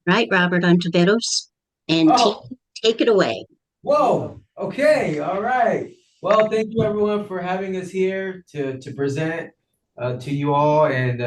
Right, Robert Ontiveros, and team, Oh, take it away. whoa. Okay. All right. Well, thank you everyone for having us here to present to you all and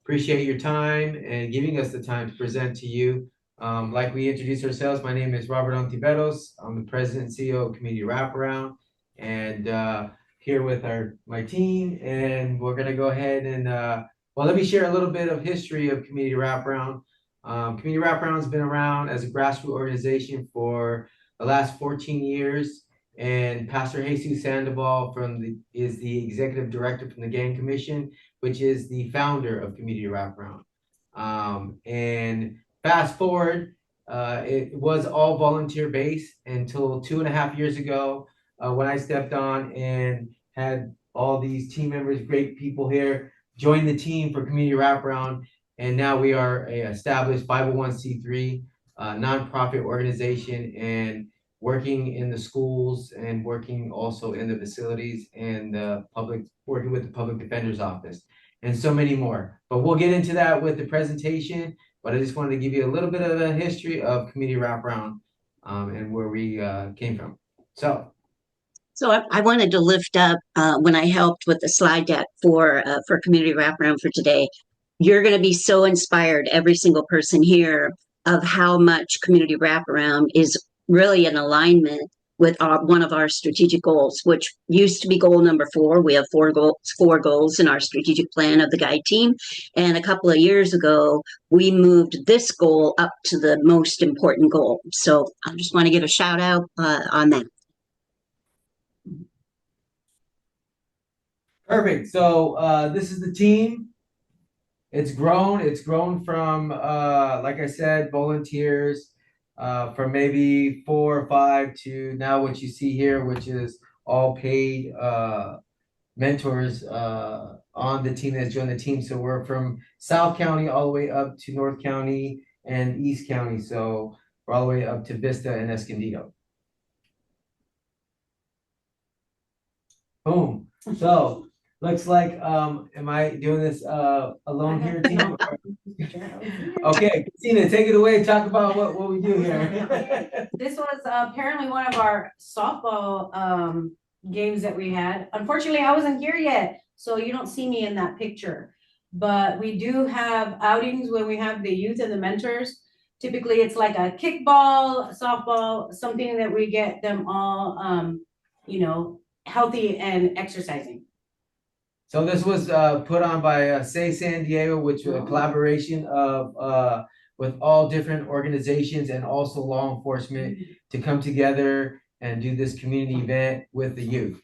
appreciate your time and giving us the time to present to you. Like we introduced ourselves, my name is Robert Ontiveros. I'm the president and CEO of Community Wraparound and here with my team. And we're going to go ahead and, well, let me share a little bit of history of Community Wraparound. Community Wraparound has been around as a grassroots organization for the last 14 years. And Pastor Jesus Sandoval is the executive director from the Gang Commission, which is the founder of Community Wraparound. And fast forward, it was all volunteer based until 2.5 years ago when I stepped on and had all these team members, great people here, join the team for Community Wraparound. And now we are a established 501c3 nonprofit organization and working in the schools and working also in the facilities and working with the public defender's office and so many more. But we'll get into that with the presentation. But I just wanted to give you a little bit of a history of Community Wraparound and where we came from. So I wanted to lift up when I helped with the slide deck for community wraparound for today. You're going to be so inspired, every single person here, of how much community wraparound is really in alignment with one of our strategic goals, which used to be goal number 4. We have four goals in our strategic plan of the guide team. And a couple of years ago, we moved this goal up to the most important goal. So I just want to give a shout out on that. Perfect. So this is the team. It's grown. It's grown from, like I said, volunteers from maybe 4 or 5 to now what you see here, which is all paid mentors on the team that's joined the team. So we're from South County all the way up to North County and East County. So we're all the way up to Vista and Escondido. Boom. So looks like am I doing this alone here, team? Okay, Christina, take it away. Talk about what we do here. This was apparently one of our softball games that we had. Unfortunately, I wasn't here yet, so you don't see me in that picture. But we do have outings when we have the youth and the mentors. Typically, it's like a kickball, softball, something that we get them all, healthy and exercising. So this was put on by Say San Diego, which was a collaboration of with all different organizations and also law enforcement to come together and do this community event with the youth.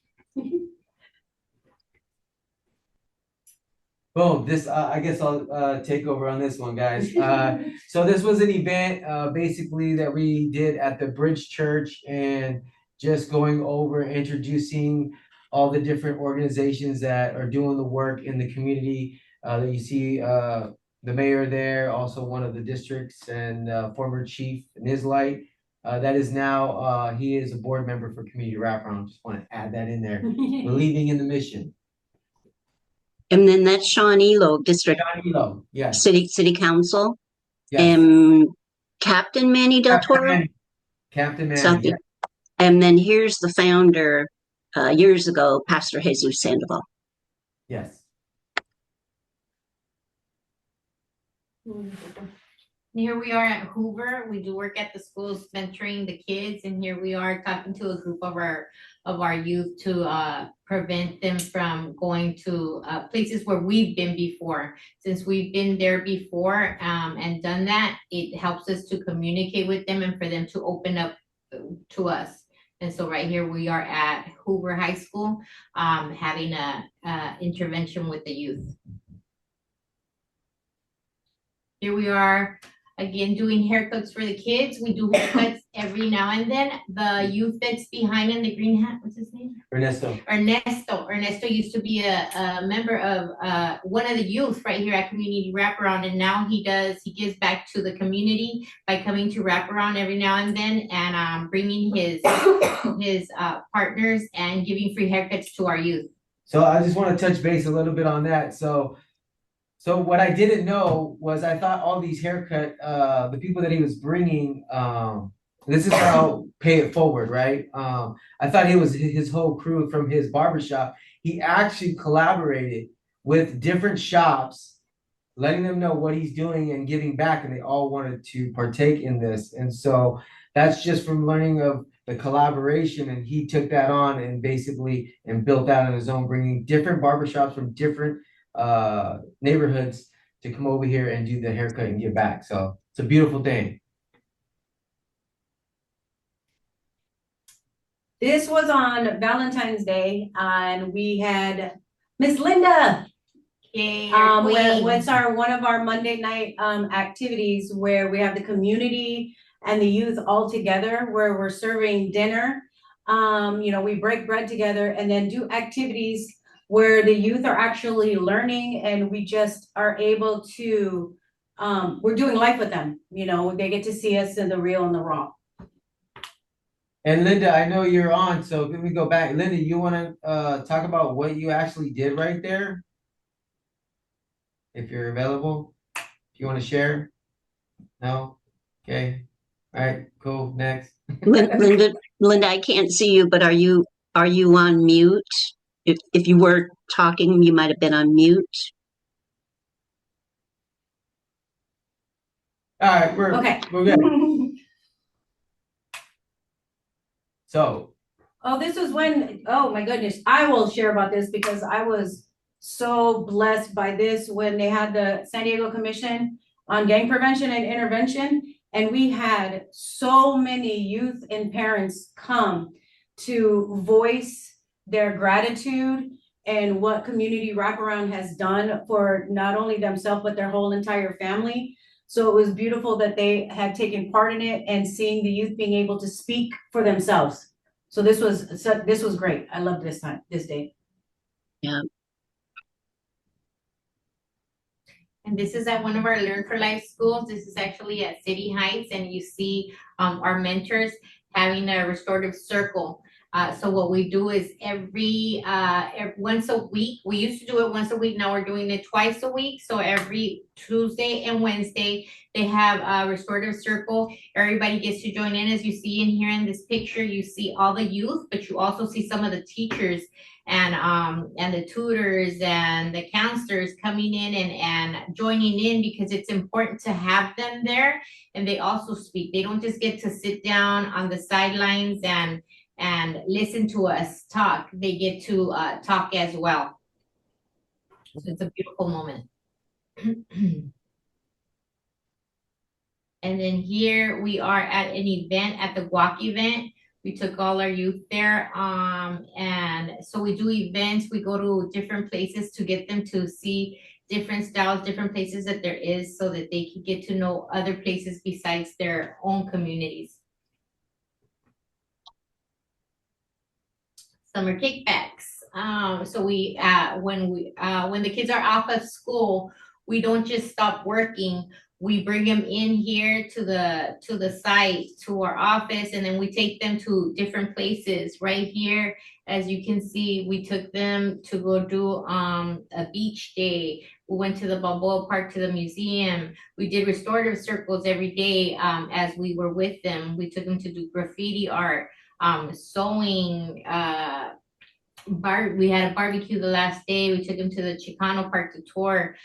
Boom, this I guess I'll take over on this one, guys. So this was an event basically that we did at the Bridge Church and just going over introducing all the different organizations that are doing the work in the community. That you see the mayor there, also one of the districts and former chief Nizlight. That is now he is a board member for Community Wraparound. Just want to add that in there. Believing in the mission. And then that's Sean Elo, District Yes. City Council. Yes. And Captain Manny Del Toro. Captain Manny. Yeah. And then here's the founder years ago, Pastor Jesus Sandoval. Yes. Here we are at Hoover. We do work at the schools mentoring the kids, and here we are talking to a group of our youth to prevent them from going to places where we've been before. Since we've been there before and done that, it helps us to communicate with them and for them to open up to us. And so right here we are at Hoover High School having a intervention with the youth. Here we are again doing haircuts for the kids. We do haircuts every now and then. The youth that's behind in the green hat, what's his name? Ernesto. Ernesto used to be a member of one of the youth right here at Community Wraparound, and now he gives back to the community by coming to Wraparound every now and then and bringing his partners and giving free haircuts to our youth. So I just want to touch base a little bit on that. So So what I didn't know was I thought all these haircut, the people that he was bringing, this is how I'll pay it forward, right? I thought he was his whole crew from his barbershop. He actually collaborated with different shops, letting them know what he's doing and giving back, and they all wanted to partake in this. And so that's just from learning of the collaboration, and he took that on and basically and built that on his own, bringing different barbershops from different neighborhoods to come over here and do the haircut and give back. So it's a beautiful thing. This was on Valentine's Day, and we had Miss Linda. Yay, our queen. What's one of our Monday night activities where we have the community and the youth all together, where we're serving dinner. We break bread together and then do activities where the youth are actually learning, and we just are able to, we're doing life with them. They get to see us in the real and the raw. And Linda, I know you're on, so let me go back. Linda, you want to talk about what you actually did right there? If you're available, if you want to share? No? Okay. All right, cool. Next. Linda, I can't see you, but are you on mute? If you were talking, you might have been on mute. All right, we're good. So, this was when, oh my goodness, I will share about this because I was so blessed by this when they had the San Diego Commission on Gang Prevention and Intervention. And we had so many youth and parents come to voice their gratitude and what Community Wraparound has done for not only themselves, but their whole entire family. So it was beautiful that they had taken part in it and seeing the youth being able to speak for themselves. So this was great. I loved this day. Yeah. And this is at one of our Learn for Life schools. This is actually at City Heights, and you see our mentors having a restorative circle. So what we do is every once a week. We used to do it once a week. Now we're doing it twice a week. So every Tuesday and Wednesday, they have a restorative circle. Everybody gets to join in. As you see in here in this picture, you see all the youth, but you also see some of the teachers and the tutors and the counselors coming in and joining in, because it's important to have them there, and they also speak. They don't just get to sit down on the sidelines and listen to us talk. They get to talk as well. So it's a beautiful moment. And then here we are at an event, at the guac event. We took all our youth there. And so we do events. We go to different places to get them to see different styles, different places that there is, so that they can get to know other places besides their own communities. Summer kickbacks. So we when the kids are off of school, we don't just stop working. We bring them in here to the site, to our office, and then we take them to different places. Right here, as you can see, we took them to go do a beach day. We went to the Balboa Park, to the museum. We did restorative circles every day as we were with them. We took them to do graffiti art, sewing. We had a barbecue the last day. We took him to the Chicano Park to tour,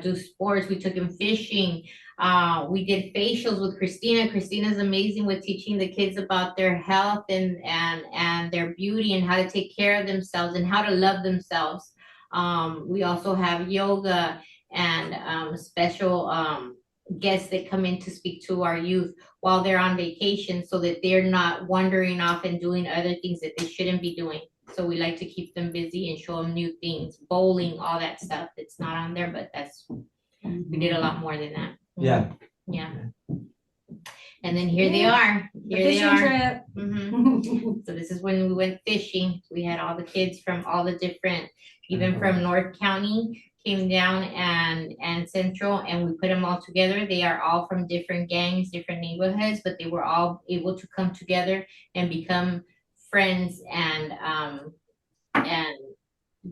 do sports. We took him fishing. We did facials with Christina. Christina's amazing with teaching the kids about their health and their beauty, and how to take care of themselves and how to love themselves. We also have yoga and special guests that come in to speak to our youth while they're on vacation, so that they're not wandering off and doing other things that they shouldn't be doing. So we like to keep them busy and show them new things, bowling, all that stuff. It's not on there, but we did a lot more than that. yeah. Yeah. And then here they are. Here they Fishing are. trip. So this is when we went fishing. We had all the kids from all the different, even from North County, came down and Central, and we put them all together. They are all from different gangs, different neighborhoods, but they were all able to come together and become friends and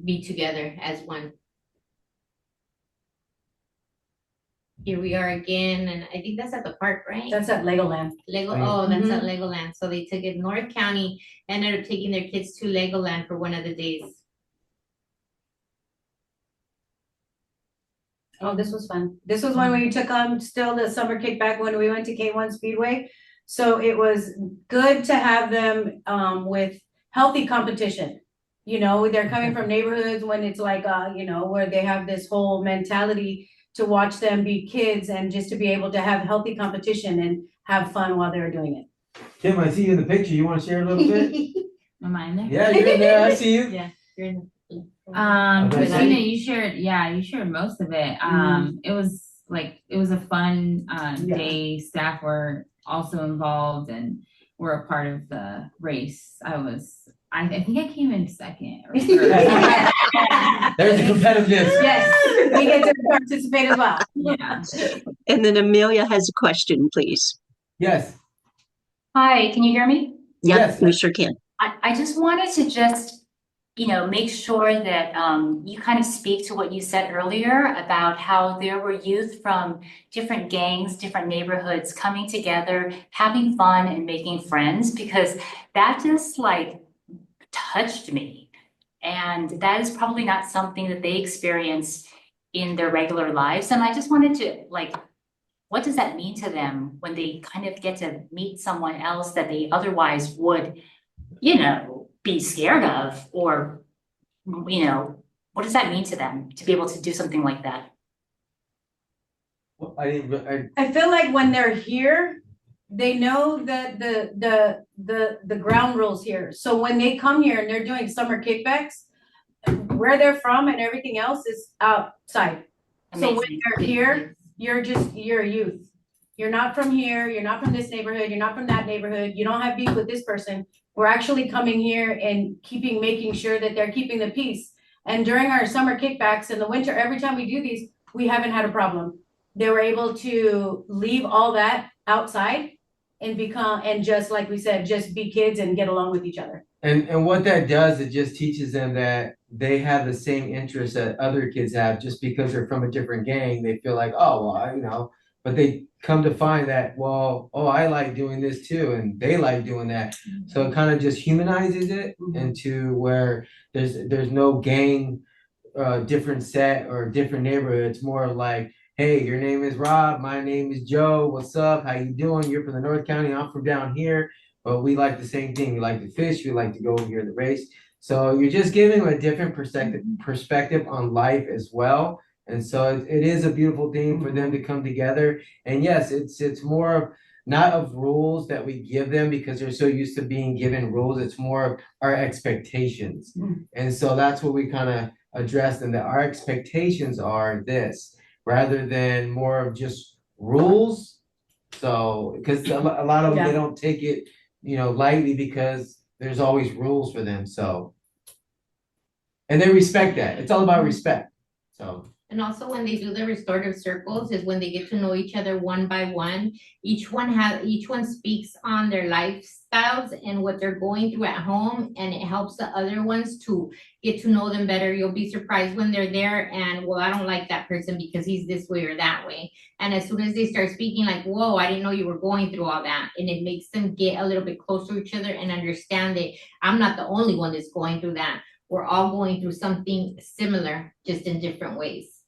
be together as one. here we are again, and I think that's at the park, right? That's at Legoland. That's at Legoland. So they took it North County, ended up taking their kids to Legoland for one of the days. Oh, this was fun. This was when we took still the summer kickback when we went to K1 Speedway. So it was good to have them with healthy competition. You know, they're coming from neighborhoods when it's like you know, where they have this whole mentality to watch them be kids and just to be able to have healthy competition and have fun while they're doing it. Kim, I see you in the picture. You want to share a little bit? Am I in there? Yeah, you're in there. I see you. Yeah, you're in. Okay. Christina, you shared most of it. It was a fun day. Staff were also involved and were a part of the race. I think I came in second or third. There's the competitiveness. Yes, we get to participate as well. Yeah. And then Amelia has a question, please. Yes. Hi, can you hear me? Yep, Yes. we sure can. I just wanted to make sure that you kind of speak to what you said earlier about how there were youth from different gangs, different neighborhoods coming together, having fun and making friends, because that just like touched me. And that is probably not something that they experience in their regular lives. And I just wanted to what does that mean to them when they kind of get to meet someone else that they otherwise would, be scared of, or, what does that mean to them to be able to do something like that? Well, I feel like when they're here, they know that the ground rules here. So when they come here and they're doing summer kickbacks, where they're from and everything else is outside. So when they're here, you're a youth. You're not from here, you're not from this neighborhood, you're not from that neighborhood, you don't have beef with this person. We're actually coming here and making sure that they're keeping the peace. And during our summer kickbacks in the winter, every time we do these, we haven't had a problem. They were able to leave all that outside and just like we said, just be kids and get along with each other. And what that does, it just teaches them that they have the same interests that other kids have. Just because they're from a different gang, they feel like, oh, well, but they come to find that, well, oh, I like doing this too, and they like doing that. So it kind of just humanizes it into where there's no gang different set or different neighborhood. It's more like, hey, your name is Rob, my name is Joe, what's up, how you doing? You're from the North County, I'm from down here, but we like the same thing. We like to fish, we like to go over here to the race. So you're just giving them a different perspective on life as well. And so it is a beautiful thing for them to come together. And yes, it's more of not of rules that we give them because they're so used to being given rules. It's more of our expectations. And so that's what we kind of address them, that our expectations are this rather than more of just rules. So because a lot of them, they don't take it lightly because there's always rules for them. So and they respect that. It's all about respect. So and also when they do the restorative circles is when they get to know each other one by one. Each one speaks on their lifestyles and what they're going through at home, and it helps the other ones to get to know them better. You'll be surprised when they're there and, well, I don't like that person because he's this way or that way. And as soon as they start speaking like, whoa, I didn't know you were going through all that. And it makes them get a little bit closer to each other and understand that I'm not the only one that's going through that. We're all going through something similar, just in different ways.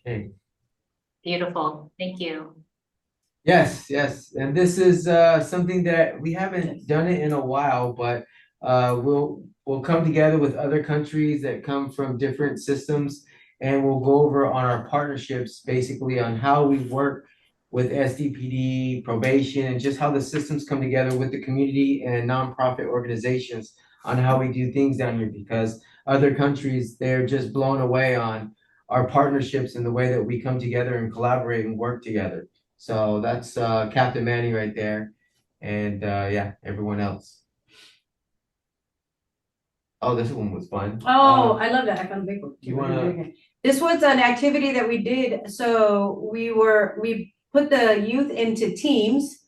okay. Beautiful, thank you. Yes. And this is something that we haven't done it in a while, but we'll come together with other countries that come from different systems, and we'll go over on our partnerships, basically on how we work with SDPD, probation, and just how the systems come together with the community and nonprofit organizations on how we do things down here, because other countries, they're just blown away on our partnerships and the way that we come together and collaborate and work together. So that's Captain Manny right there, and everyone else. Oh, this one was fun. Oh, I love that. I found a big one. You wanna? This was an activity that we did. So we put the youth into teams,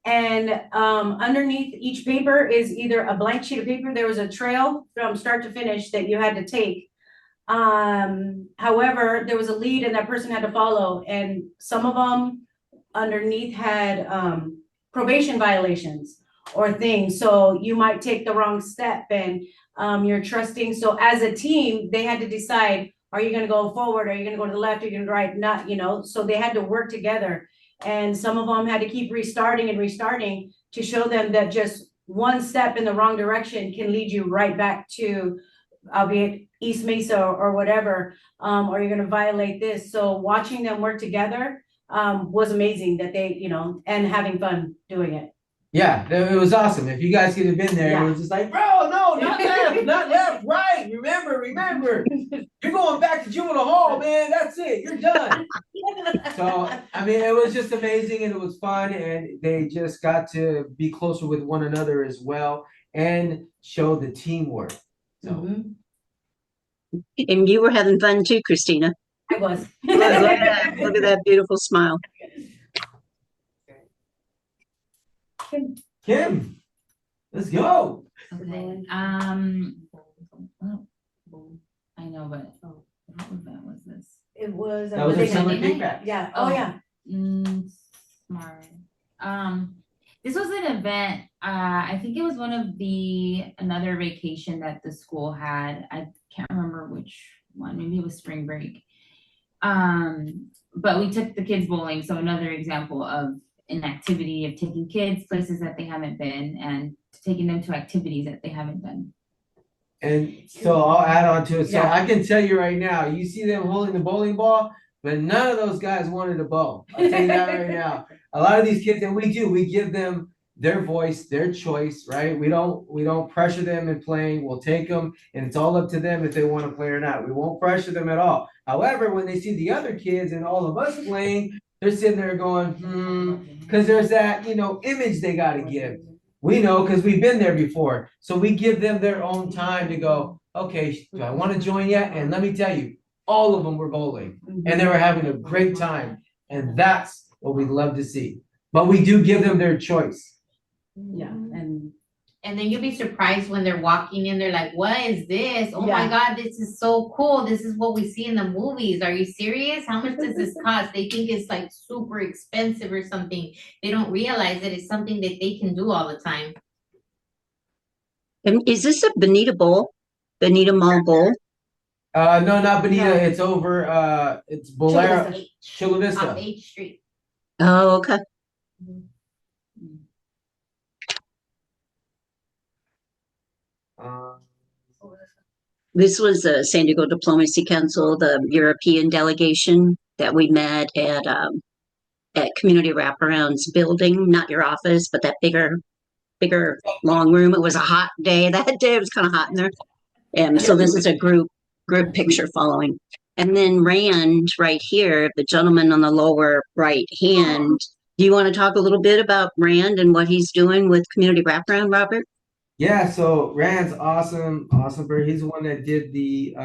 And underneath each paper is either a blank sheet of paper. There was a trail from start to finish that you had to take. However, there was a lead and that person had to follow, and some of them underneath had probation violations or things. So you might take the wrong step and you're trusting. So as a team, they had to decide, are you gonna go forward? Are you gonna go to the left? Are you gonna go right? Not, you know, so they had to work together. And some of them had to keep restarting and restarting to show them that just one step in the wrong direction can lead you right back to, albeit East Mesa or whatever, or you're gonna violate this. So watching them work together was amazing that they, you know, and having fun doing it. Yeah, it was awesome. If you guys could have been there, Yeah. it was just like, bro, no, not left, not left, right. Remember, you're going back to juvenile hall, man. That's it. You're done. So, I mean, it was just amazing and it was fun, and they just got to be closer with one another as well and show the teamwork. So, Mhm. And you were having fun too, Christina. I was. Look at that. Look at that beautiful smile. Kim, let's go. Okay. I know, but what event was this? It was. That was our Monday summer night. kickback. Yeah. Oh, yeah. Smart. This was an event. I think it was one of another vacation that the school had. I can't remember which one. Maybe it was spring break. But we took the kids bowling. So another example of an activity of taking kids places that they haven't been and taking them to activities that they haven't done. And so I'll add on to it. So Yeah. I can tell you right now, you see them holding the bowling ball, but none of those guys wanted a bow. I'll tell you that right now. A lot of these kids, and we give them their voice, their choice, right? We don't pressure them in playing. We'll take them, and it's all up to them if they want to play or not. We won't pressure them at all. However, when they see the other kids and all of us playing, they're sitting there going, because there's that, image they got to give. We know because we've been there before. So we give them their own time to go, okay, do I want to join yet? And let me tell you, all of them were bowling and they were having a great time. And that's what we love to see. But we do give them their choice. Yeah. And then you'll be surprised when they're walking in, they're like, what is this? Oh Yeah. my God, this is so cool. This is what we see in the movies. Are you serious? How much does this cost? They think it's like super expensive or something. They don't realize that it's something that they can do all the time. And is this a Bonita Bowl? Bonita Mall Bowl? No, not Bonita. No. It's over, it's Bolero, Chula Chula Off Vista. 8th Street. Oh, okay. This was the San Diego Diplomacy Council, the European delegation that we met at Community Wraparound's building, not your office, but that bigger long room. It was a hot day. That day it was kind of hot in there. And so this is a group picture following. And then Rand right here, the gentleman on the lower right hand. Do you want to talk a little bit about Rand and what he's doing with Community Wraparound, Robert? Yeah, so Rand's awesome bird. He's the one that did the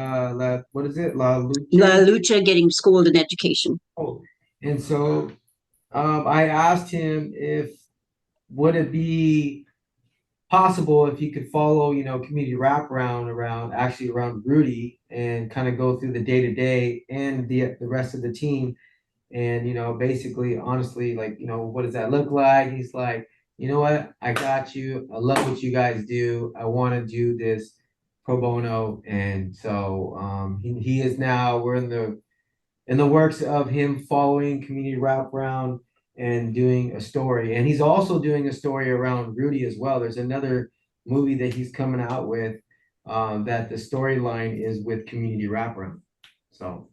what is it? La Lucha. La Lucha Getting Schooled in Education. Oh, and so I asked him if would it be possible if he could follow, community wraparound around Rudy and kind of go through the day to day and the rest of the team. And, basically, honestly, like, what does that look like? He's like, you know what? I got you. I love what you guys do. I want to do this pro bono. And so he is now, we're in the works of him following community wraparound and doing a story. And he's also doing a story around Rudy as well. There's another movie that he's coming out with that the storyline is with community wraparound. So.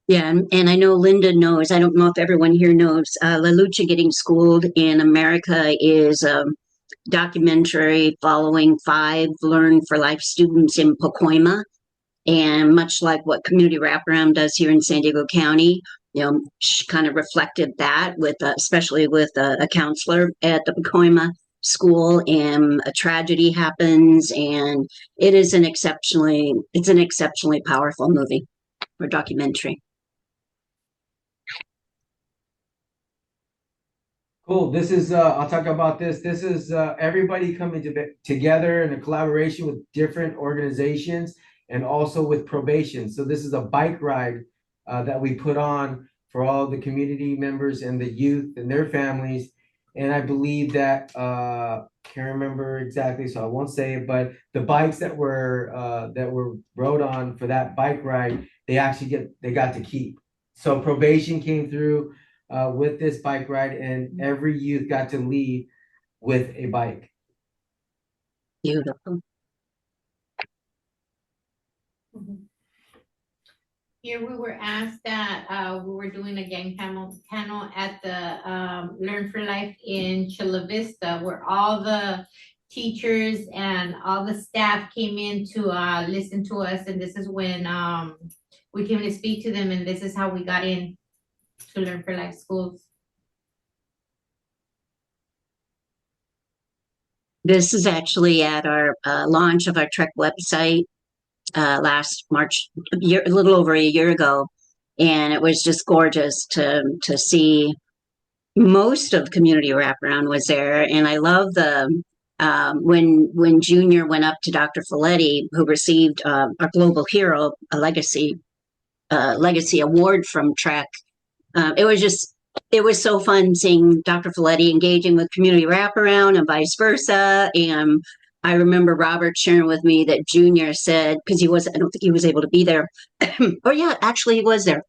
Yeah, and I know Linda knows, I don't know if everyone here knows, La Lucha Getting Schooled in America is a documentary following 5 Learn for Life students in Pacoima. And much like what Community Wraparound does here in San Diego County, she kind of reflected that with, especially with a counselor at the Pacoima school, and a tragedy happens, and it's an exceptionally powerful movie or documentary. Cool. This is, I'll talk about this. This is everybody coming together in a collaboration with different organizations and also with probation. So this is a bike ride that we put on for all the community members and the youth and their families. And I believe that, can't remember exactly, so I won't say it, but the bikes that were rode on for that bike ride, they got to keep. So probation came through with this bike ride, and every youth got to leave with a bike. Beautiful. Here we were asked that we were doing a gang panel at the Learn for Life in Chula Vista, where all the teachers and all the staff came in to listen to us, and this is when we came to speak to them, and this is how we got in to Learn for Life schools. This is actually at our launch of our Trek website last March, a little over a year ago, and it was just gorgeous to see. Most of community wraparound was there, and I love the when Junior went up to Dr. Folletti, who received our Global Hero, a legacy award from Trek. It was so fun seeing Dr. Folletti engaging with community wraparound and vice versa. And I remember Robert sharing with me that Junior said, because I don't think he was able to be there. Or yeah, actually he was there.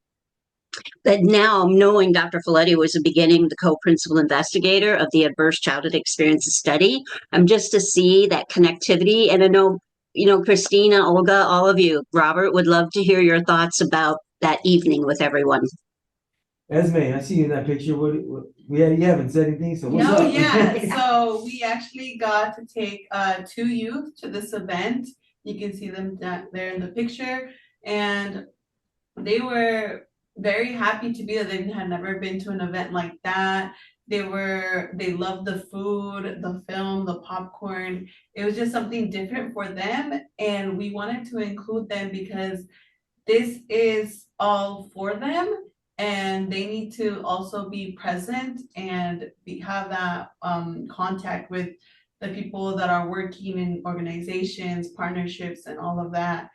But now knowing Dr. Folletti was the beginning, the co-principal investigator of the Adverse Childhood Experiences Study, just to see that connectivity. And I know, Christina, Olga, all of you, Robert, would love to hear your thoughts about that evening with everyone. Esme, I see you in that picture. You haven't said anything, so what's up? Yeah. So we actually got to take 2 youth to this event. You can see them there in the picture, and they were very happy to be there. They had never been to an event like that. They loved the food, the film, the popcorn. It was just something different for them, and we wanted to include them because this is all for them, and they need to also be present and have that contact with the people that are working in organizations, partnerships, and all of that.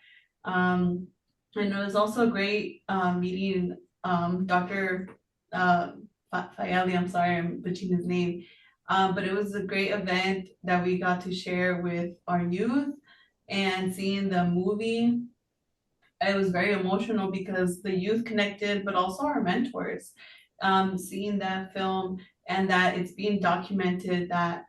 And it was also a great meeting Dr. Fayali, I'm sorry, I'm butchering his name, but it was a great event that we got to share with our youth, and seeing the movie, it was very emotional because the youth connected, but also our mentors. Seeing that film and that it's being documented that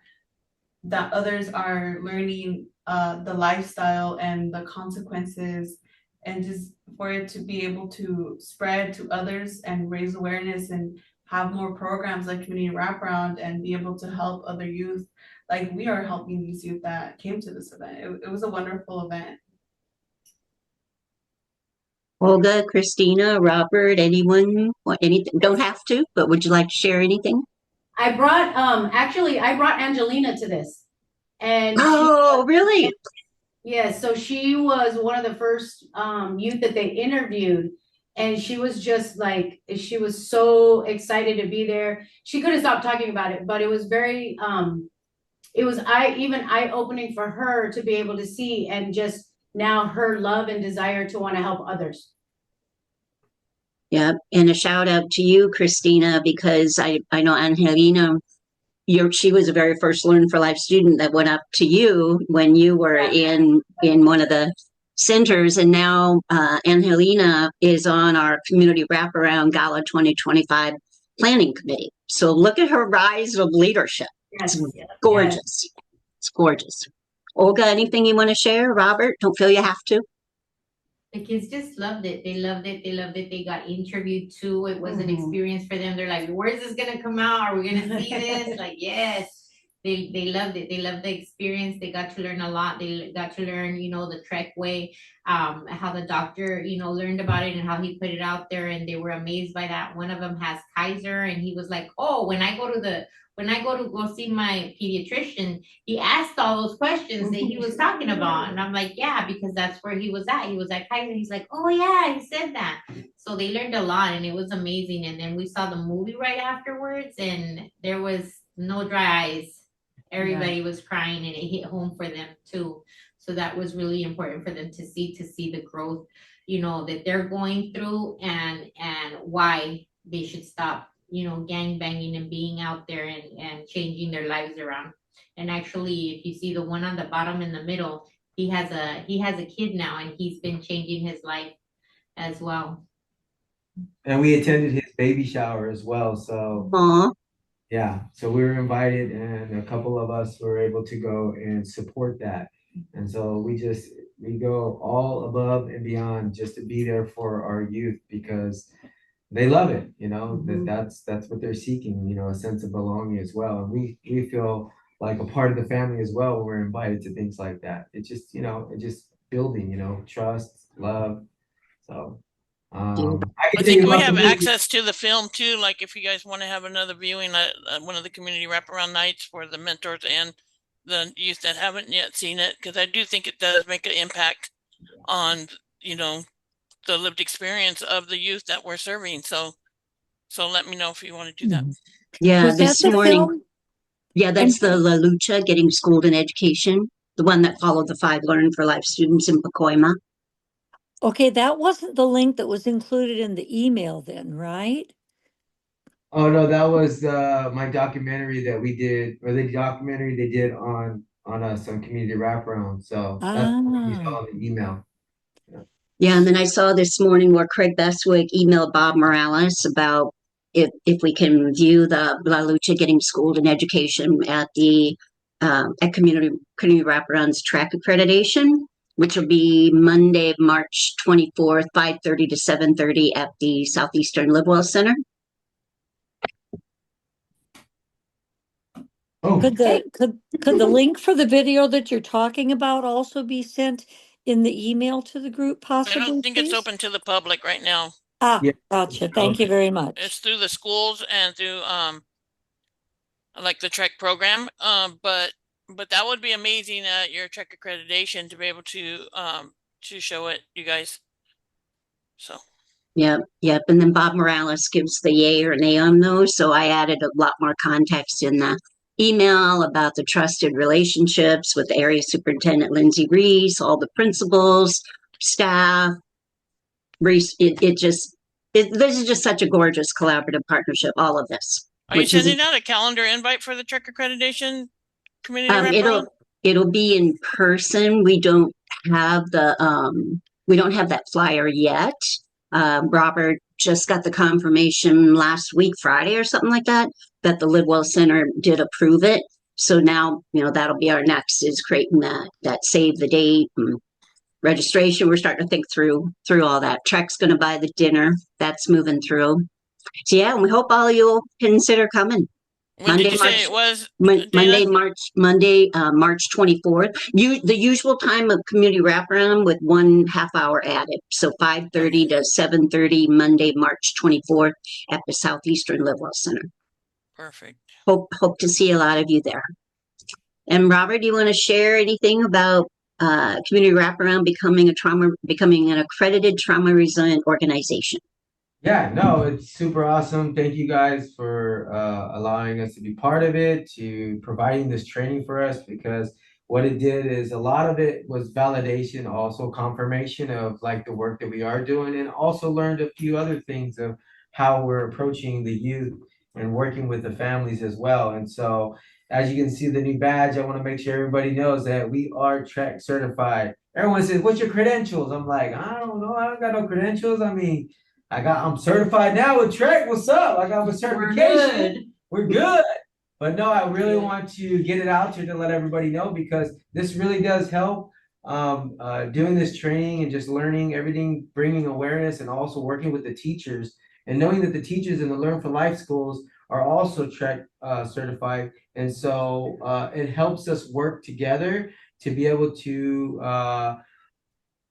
others are learning the lifestyle and the consequences, and just for it to be able to spread to others and raise awareness and have more programs like community wraparound and be able to help other youth like we are helping these youth that came to this event. It was a wonderful event. Olga, Christina, Robert, anyone want anything? Don't have to, but would you like to share anything? I brought Angelina to this. And really? Yeah, so she was one of the first youth that they interviewed, and she was just like, she was so excited to be there. She couldn't stop talking about it, but it was very it was eye-opening for her to be able to see, and just now her love and desire to want to help others. Yeah, and a shout out to you, Christina, because I know Angelina, she was the very first Learn for Life student that went up to you when you were in one of the centers, and now Angelina is on our Community Wraparound Gala 2025 planning committee. So look at her rise of leadership. It's gorgeous. Yes. It's gorgeous. Olga, anything you want to share? Robert, don't feel you have to. The kids just loved it. They loved it. They loved it. They got interviewed too. It was an experience for them. They're like, where's this gonna come out? Are we gonna see this? Like, yes. They loved it. They loved the experience. They got to learn a lot. They got to learn, the Trek way, how the doctor, learned about it and how he put it out there, and they were amazed by that. One of them has Kaiser, and he was like, oh, when I go to go see my pediatrician, he asked all those questions that he was talking about. And I'm like, yeah, because that's where he was at. He was at Kaiser. He's like, oh yeah, he said that. So they learned a lot and it was amazing. And then we saw the movie right afterwards and there was no dry eyes. Everybody was crying and it hit home for them too. So that was really important for them to see the growth, you know, that they're going through and why they should stop, you know, gang banging and being out there and changing their lives around. And actually, if you see the one on the bottom in the middle, he has a kid now and he's been changing his life as well. And we attended his baby shower as well. So Aw, yeah, so we were invited, and a couple of us were able to go and support that. And so we go all above and beyond just to be there for our youth because they love it, you know, that's what they're seeking, you know, a sense of belonging as well. And we feel like a part of the family as well when we're invited to things like that. It's just, you know, it just building, you know, trust, love. So I can I tell you think we about the have movie. access to the film too. Like if you guys want to have another viewing at one of the community wraparound nights for the mentors and the youth that haven't yet seen it, because I do think it does make an impact on, you know, the lived experience of the youth that we're serving. So let me know if you want to do that. yeah, Was that this the morning. film? Yeah, And that's the La Lucha, Getting Schooled in Education, the one that followed the 5 Learn for Life students in Pacoima. okay, that wasn't the link that was included in the email then, right? Oh no, that was my documentary that we did, or the documentary they did on us on community wraparound. So that's what you Ah, saw in the email. Yeah. Yeah, and then I saw this morning where Craig Bestwick emailed Bob Morales about if we can view the La Lucha Getting Schooled in Education at Community Wraparound's track accreditation, which will be Monday, March 24th, 5:30 to 7:30 at the Southeastern Livewell Center. Oh, could the link for the video that you're talking about also be sent in the email to the group I don't possibly, think it's please? open to the public right now. Ah, yeah. gotcha. Thank you very much. It's through the schools and through like the Trek program. But that would be amazing at your Trek accreditation to be able to show it, you guys. So Yep, yep. And then Bob Morales gives the yay or nay on those. So I added a lot more context in the email about the trusted relationships with Area Superintendent Lindsay Reese, all the principals, staff. Reese, this is just such a gorgeous collaborative partnership, all of this, are you which is sending out a calendar invite for the Trek accreditation community Um, wraparound? it'll be in person. We don't have that flyer yet. Robert just got the confirmation last week, Friday or something like that, that the Lidwell Center did approve it. So now, you know, that'll be our next is creating that save the date and registration. We're starting to think through all that. Trek's going to buy the dinner. That's moving through. So yeah, we hope all you'll consider coming. When did Monday, you say it was, Monday, Dana? March 24th. The usual time of community wraparound with 1 half hour added. So 5:30 Okay, to 7:30, Monday, March 24th at the Southeastern Livewell Center. perfect. Hope to see a lot of you there. And Robert, do you want to share anything about community wraparound becoming an accredited trauma resilient organization? Yeah, no, it's super awesome. Thank you guys for allowing us to be part of it, to providing this training for us, because what it did is a lot of it was validation, also confirmation of like the work that we are doing, and also learned a few other things of how we're approaching the youth and working with the families as well. And so, as you can see, the new badge, I want to make sure everybody knows that we are track certified. Everyone says, "What's your credentials?" I'm like, I don't know. I don't got no credentials. I mean, I'm certified now with Trek. What's up? I got my certification. We're good. But no, I really want to get it out there to let everybody know because this really does help. Doing this training and just learning everything, bringing awareness, and also working with the teachers and knowing that the teachers in the Learn for Life schools are also Trek certified, and so it helps us work together to be able to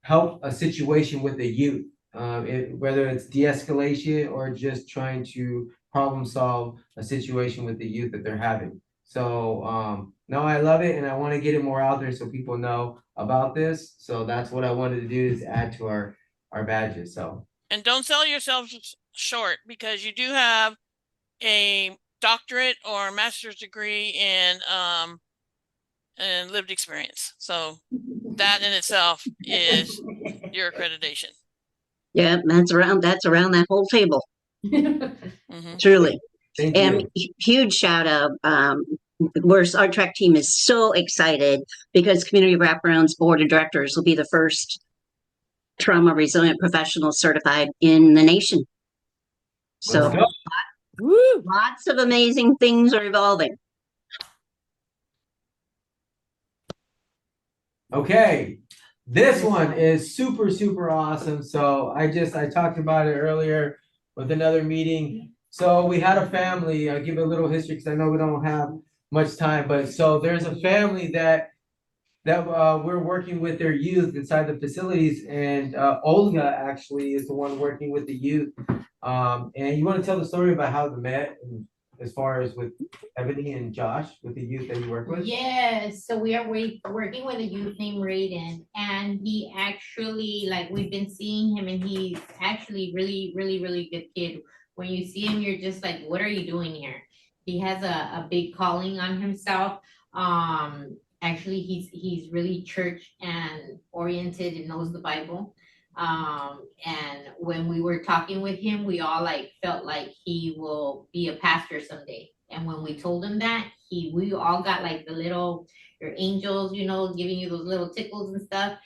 help a situation with the youth, whether it's de-escalation or just trying to problem solve a situation with the youth that they're having. So no, I love it, and I want to get it more out there so people know about this. So that's what I wanted to do is add to our badges. So And don't sell yourself short, because you do have a doctorate or master's degree in lived experience. So that in itself is your accreditation. Yeah, that's around that whole table, truly. Thank And you. huge shout out. Our track team is so excited because Community Wraparound's board of directors will be the first trauma resilient professional certified in the nation. Let's So go. Woo! lots of amazing things are evolving. Okay, this one is super, super awesome. So I talked about it earlier with another meeting. So we had a family, I'll give a little history because I know we don't have much time, but so there's a family that we're working with their youth inside the facilities, and Olga actually is the one working with the youth. And you want to tell the story about how they met, and as far as with Ebony and Josh, with the youth that you work with? Yes, so we are working with a youth named Raiden, and he actually, like, we've been seeing him, and he's actually really, really, really good kid. When you see him, you're just like, what are you doing here? He has a big calling on himself. Actually, he's really church and oriented and knows the Bible. And when we were talking with him, we all like felt like he will be a pastor someday. And when we told him that, we all got like the little, your angels, giving you those little tickles and stuff.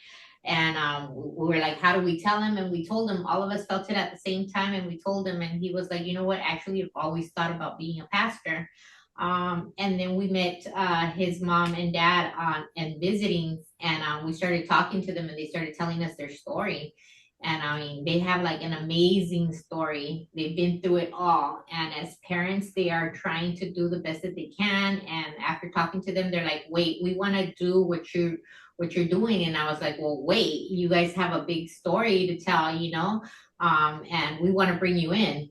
And we were like, how do we tell him? And we told him, all of us felt it at the same time. And we told him, and he was like, you know what? Actually, I've always thought about being a pastor. And then we met his mom and dad and visiting, and we started talking to them, and they started telling us their story. And I mean, they have like an amazing story. They've been through it all. And as parents, they are trying to do the best that they can. And after talking to them, they're like, wait, we want to do what you're doing. And I was like, well, wait, you guys have a big story to tell, and we want to bring you in.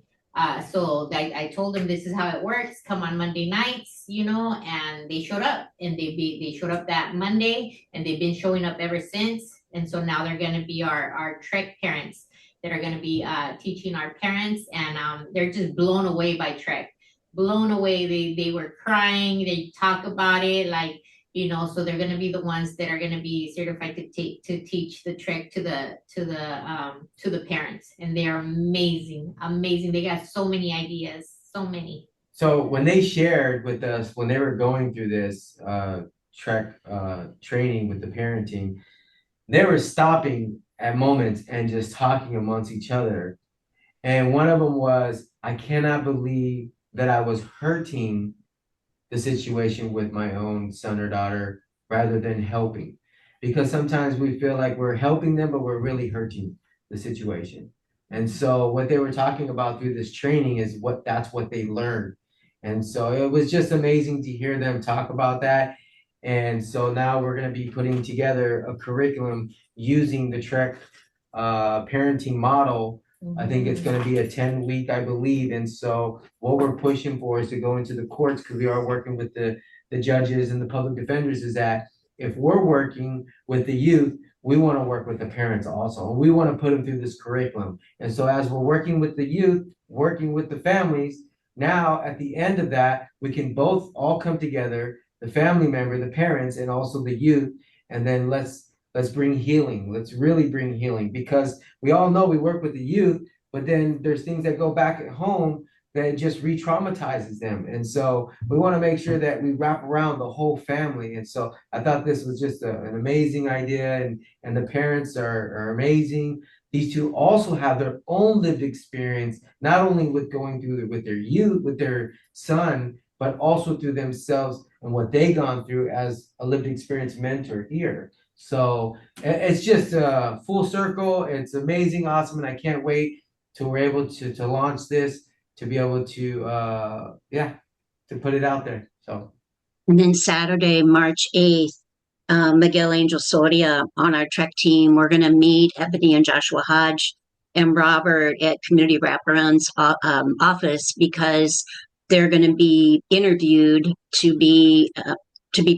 So I told them this is how it works. Come on Monday nights, and they showed up, and they showed up that Monday, and they've been showing up ever since. And so now they're going to be our Trek parents that are going to be teaching our parents, and they're just blown away by Trek. Blown away. They were crying. They talk about it like, so they're going to be the ones that are going to be certified to teach the Trek to the parents, and they are amazing. They got so many ideas, so many. So when they shared with us, when they were going through this Trek training with the parenting, they were stopping at moments and just talking amongst each other. And one of them was, I cannot believe that I was hurting the situation with my own son or daughter rather than helping. Because sometimes we feel like we're helping them, but we're really hurting the situation. And so what they were talking about through this training is that's what they learned. And so it was just amazing to hear them talk about that. And so now we're going to be putting together a curriculum using the Trek parenting model. I think it's going to be a 10-week, I believe. And so what we're pushing for is to go into the courts, because we are working with the judges and the public defenders, is that if we're working with the youth, we want to work with the parents also. And we want to put them through this curriculum. And so as we're working with the youth, working with the families, now at the end of that, we can both all come together, the family member, the parents, and also the youth, and then let's bring healing. Let's really bring healing, because we all know we work with the youth, but then there's things that go back at home that just re-traumatizes them. And so we want to make sure that we wrap around the whole family. And so I thought this was just an amazing idea, and the parents are amazing. These two also have their own lived experience, not only with going through with their youth, with their son, but also through themselves and what they've gone through as a lived experience mentor here. So it's just a full circle. It's amazing, awesome, and I can't wait till we're able to launch this, to be able to to put it out there. So, and then Saturday, March 8th, Miguel Angel Soria on our Trek team. We're going to meet Ebony and Joshua Hodge and Robert at Community Wraparound's office, because they're going to be interviewed to be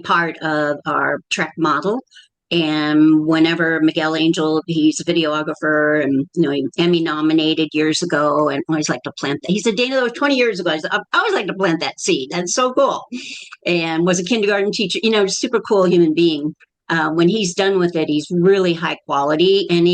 part of our Trek model. And whenever Miguel Angel, he's a videographer and, he Emmy nominated years ago, and I always like to plant that. He said, Dana, that was 20 years ago. I always like to plant that seed. That's so cool. And was a kindergarten teacher, super cool human being. When he's done with it, he's really high quality, and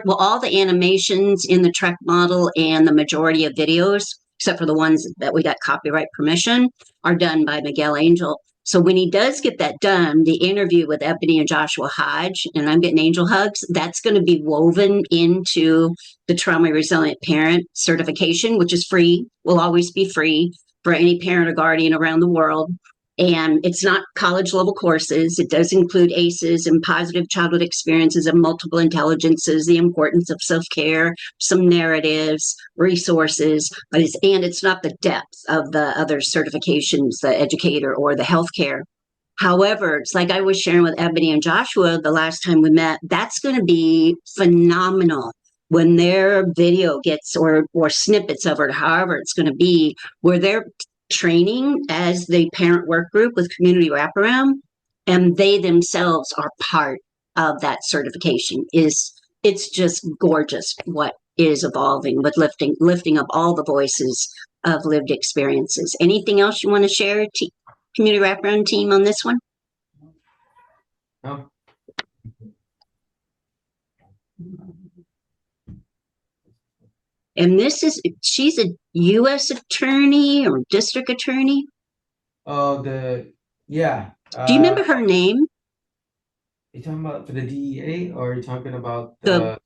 all the animations in the Trek model and the majority of videos, except for the ones that we got copyright permission, are done by Miguel Angel. So when he does get that done, the interview with Ebony and Joshua Hodge, and I'm getting angel hugs, that's going to be woven into the Trauma Resilient Parent certification, which is free, will always be free for any parent or guardian around the world. And it's not college level courses. It does include ACEs and positive childhood experiences and multiple intelligences, the importance of self-care, some narratives, resources, but it's not the depth of the other certifications, the educator or the healthcare. However, it's like I was sharing with Ebony and Joshua the last time we met, that's going to be phenomenal when their video gets or snippets of it, however it's going to be, where they're training as the parent work group with community wraparound, and they themselves are part of that certification. It's just gorgeous what is evolving with lifting up all the voices of lived experiences. Anything else you want to share, community wraparound team, on this one? No. And she's a U.S. attorney or district attorney. Oh, yeah. Do you remember her name? You talking about for the DEA, or are you talking about the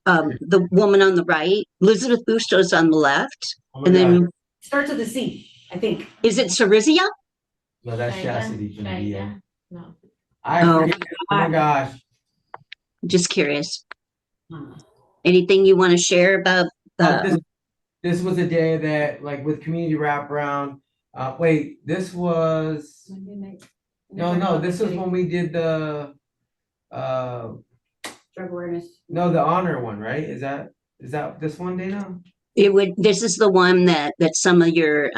woman on the right? Elizabeth Bustos on the left, oh and then Starts with a C, I think. is it Sarizia? No, that's Chastity from the DEA. No. I forget. Oh my gosh. Just curious. Anything you want to share about? This was a day that, like, with community wraparound. Wait, this was no. This was when we did the drug awareness. No, the honor one, right? Is that this one, Dana? This is the one that some of your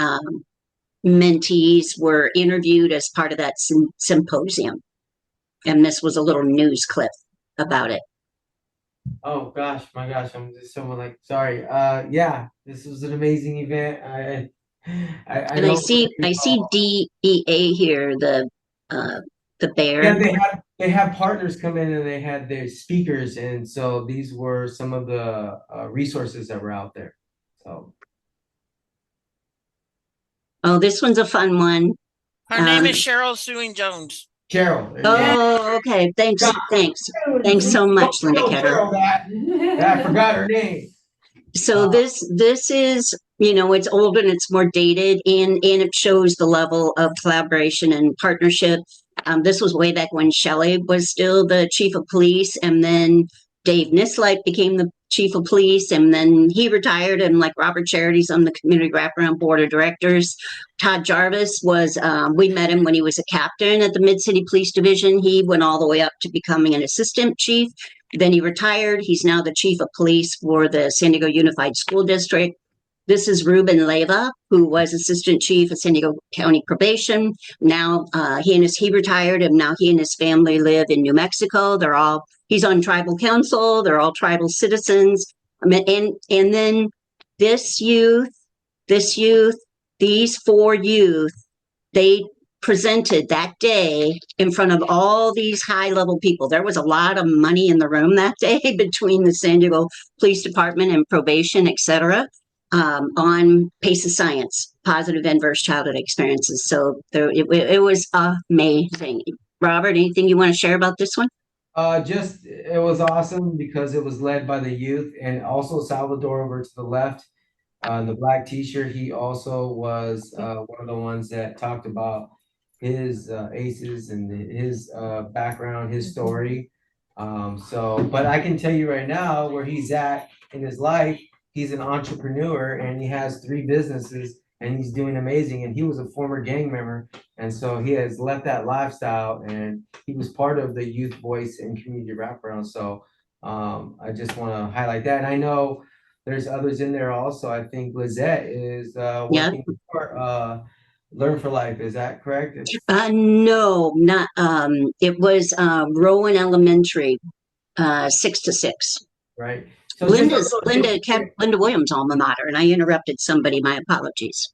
mentees were interviewed as part of that symposium, and this was a little news clip about it. Oh gosh, my gosh, I'm just someone like sorry. Yeah, this was an amazing event. I see DEA here, the bear. Yeah, they had partners come in and they had their speakers, and so these were some of the resources that were out there. So. Oh, this one's a fun one. Her name is Cheryl Suing Jones. Cheryl. Oh, okay. Thanks so much, Linda Ketter. I forgot her name. So this is, it's older and it's more dated, and it shows the level of collaboration and partnership. This was way back when Shelley was still the chief of police, and then Dave Nislight became the chief of police, and then he retired, and like Robert Charity's on the community wraparound board of directors. Todd Jarvis was, we met him when he was a captain at the Mid-City Police Division. He went all the way up to becoming an assistant chief. Then he retired. He's now the chief of police for the San Diego Unified School District. This is Ruben Leyva, who was assistant chief of San Diego County Probation. Now he retired, and now he and his family live in New Mexico. He's on tribal council. They're all tribal citizens. And then these four youth, they presented that day in front of all these high-level people. There was a lot of money in the room that day between the San Diego Police Department and probation, et cetera, on PACE of science, positive adverse childhood experiences. So it was amazing. Robert, anything you want to share about this one? It was awesome because it was led by the youth, and also Salvador over to the left, the black t-shirt. He also was one of the ones that talked about his ACEs and his background, his story. But I can tell you right now where he's at in his life. He's an entrepreneur and he has 3 businesses and he's doing amazing. And he was a former gang member, and so he has left that lifestyle, and he was part of the youth voice and community wraparound. So I just want to highlight that. And I know there's others in there also. I think Lizette is working for Learn for Life. Is that correct? No, not, it was, Rowan Elementary, 6 to 6. Right. So just a little history, Linda Williams' alma mater, and I interrupted somebody. My apologies.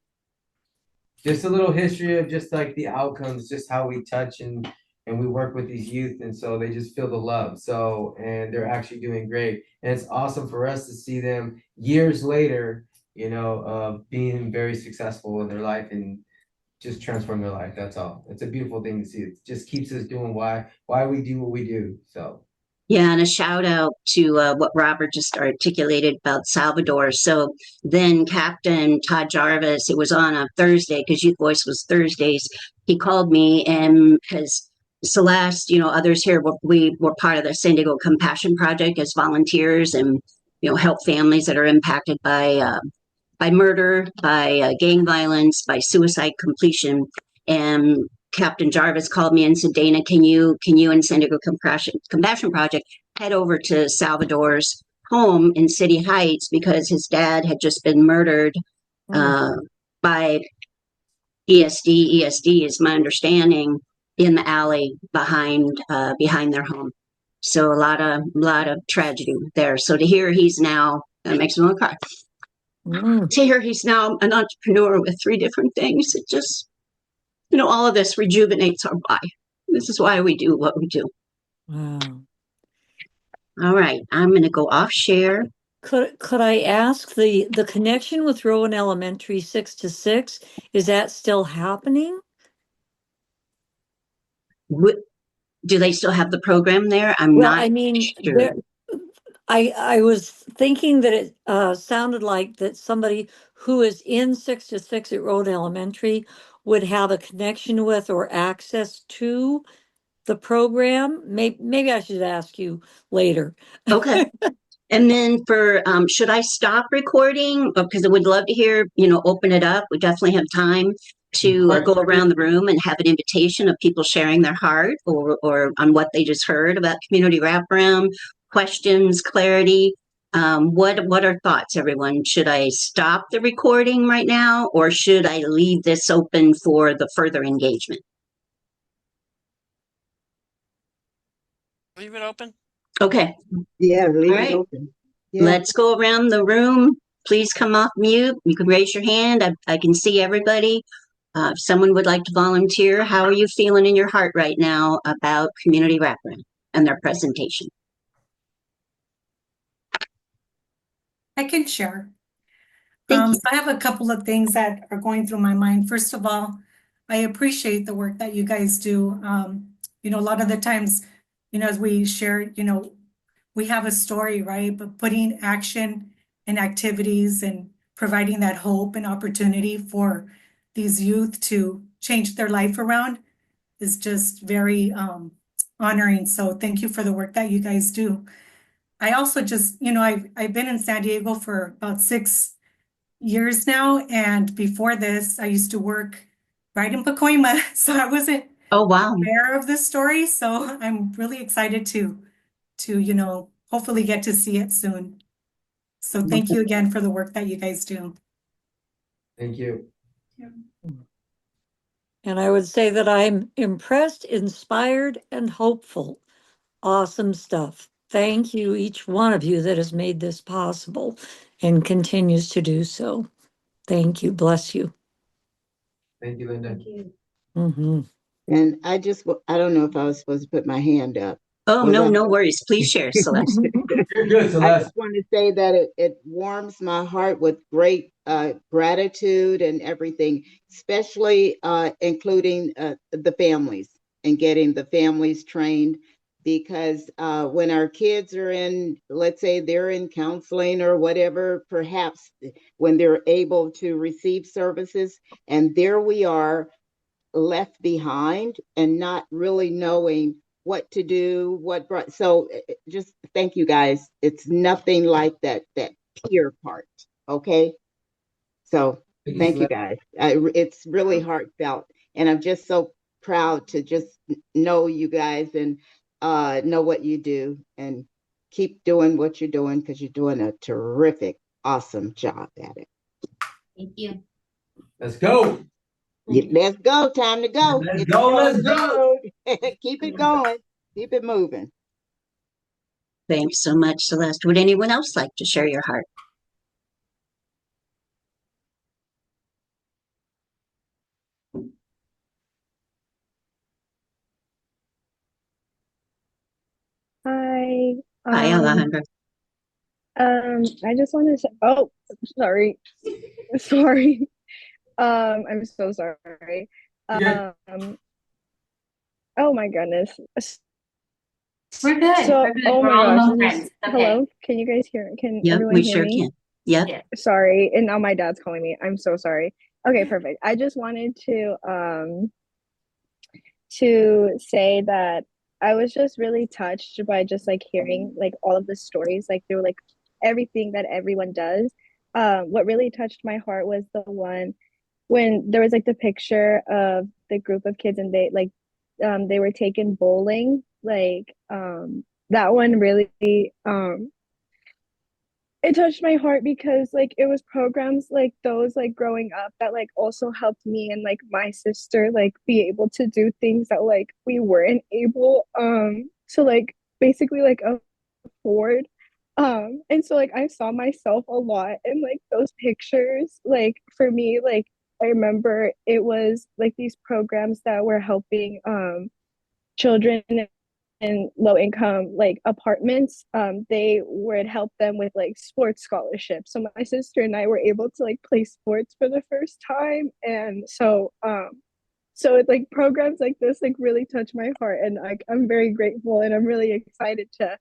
just a little history of just like the outcomes, just how we touch and we work with these youth, and so they just feel the love. So, and they're actually doing great, and it's awesome for us to see them years later, being very successful in their life and just transform their life. That's all. It's a beautiful thing to see. It just keeps us doing why we do what we do. So Yeah, and a shout out to what Robert just articulated about Salvador. So then Captain Todd Jarvis, it was on a Thursday because Youth Voice was Thursdays. He called me, and because Celeste, others here, we were part of the San Diego Compassion Project as volunteers, and help families that are impacted by murder, by gang violence, by suicide completion. And Captain Jarvis called me and said, Dana, can you and San Diego Compassion Project head over to Salvador's home in City Heights because his dad had just been murdered by ESD. ESD is my understanding, in the alley behind their home. So a lot of tragedy there. So to hear he's now, that makes me want to cry. To hear he's now an entrepreneur with 3 different things, it just, all of this rejuvenates our why. This is why we do what we do. Wow. All right, I'm going to go off share. Could I ask the connection with Rowan Elementary 6 to 6, is that still happening? Do they still have the program there? I'm Well, not I mean, sure. I was thinking that it sounded like that somebody who is in 6 to 6 at Rowan Elementary would have a connection with or access to the program. Maybe I should ask you later. Okay. And then for, should I stop recording? Because I would love to hear, open it up. We definitely have time to go around the room and have an invitation of people sharing their heart or on what they just heard about community wraparound, questions, clarity. What are thoughts, everyone? Should I stop the recording right now, or should I leave this open for the further engagement? Leave it open. Okay. Yeah, leave All it right. open. Yeah. Let's go around the room. Please come off mute. You can raise your hand. I can see everybody. If someone would like to volunteer, how are you feeling in your heart right now about community wraparound and their presentation? I can share. Thank you. So I have a couple of things that are going through my mind. First of all, I appreciate the work that you guys do. A lot of the times, as we share, we have a story, right? But putting action and activities and providing that hope and opportunity for these youth to change their life around is just very honoring. So thank you for the work that you guys do. I also just, I've been in San Diego for about 6 years now, and before this, I used to work right in Pacoima, so I wasn't Oh, wow. aware of this story. So I'm really excited to hopefully get to see it soon. So thank you again for the work that you guys do. thank you. And I would say that I'm impressed, inspired, and hopeful. Awesome stuff. Thank you, each one of you that has made this possible and continues to do so. Thank you. Bless you. Thank you, Linda. Thank you. Mhm. And I don't know if I was supposed to put my hand up. Oh, Was I? no worries. Please share, Celeste. You're good, I Celeste. just want to say that it warms my heart with great gratitude and everything, especially including the families and getting the families trained. Because when our kids are in, let's say they're in counseling or whatever, perhaps when they're able to receive services, and there we are left behind and not really knowing what to do, so just thank you guys. It's nothing like that peer part. Okay. So thank you guys. It's really heartfelt, and I'm just so proud to just know you guys and know what you do, and keep doing what you're doing, because you're doing a terrific, awesome job at it. Thank you. Let's go. Let's go. Time to go. Let's Hit go, the let's go. road. Keep it going. Keep it moving. Thanks so much, Celeste. Would anyone else like to share your heart? Hi. Hi, Alejandra. I just want to say, oh, sorry. Sorry. I'm so sorry. You're Oh my goodness. We're good. So, We're good. oh We're my all gosh, among this is, friends. Okay. hello? Can you guys hear? Can Yep, everyone we hear sure me? can. Yep. Yeah. Sorry. And now my dad's calling me. I'm so sorry. Okay, perfect. I just wanted to say that I was just really touched by just like hearing like all of the stories, like through like everything that everyone does. What really touched my heart was the one when there was like the picture of the group of kids and they were taken bowling. That one really it touched my heart because like it was programs like those like growing up that like also helped me and like my sister like be able to do things that like we weren't able to like basically like afford. And so like I saw myself a lot in like those pictures. Like for me, like I remember it was like these programs that were helping children in low income like apartments. They would help them with like sports scholarships, so my sister and I were able to like play sports for the first time. And so it's like programs like this like really touch my heart, and I'm very grateful and I'm really excited to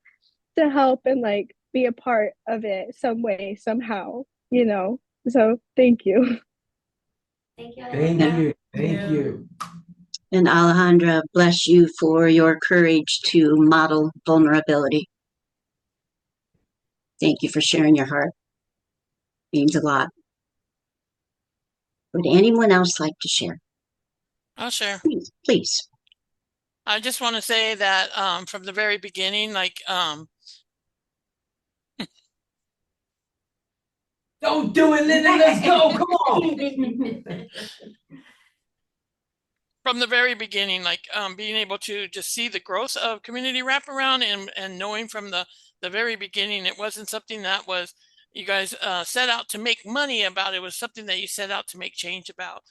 help and like be a part of it some way somehow, you know. So thank you. Thank you. Thank Yeah. you. Thank you. And Alejandra, bless you for your courage to model vulnerability. Thank you for sharing your heart. Means a lot. Would anyone else like to share? I'll share. Please, please. I just want to say that from the very beginning, Don't do it, Linda. Let's go. Come on. from the very beginning, being able to just see the growth of community wraparound and knowing from the very beginning, it wasn't something that was you guys set out to make money about. It was something that you set out to make change about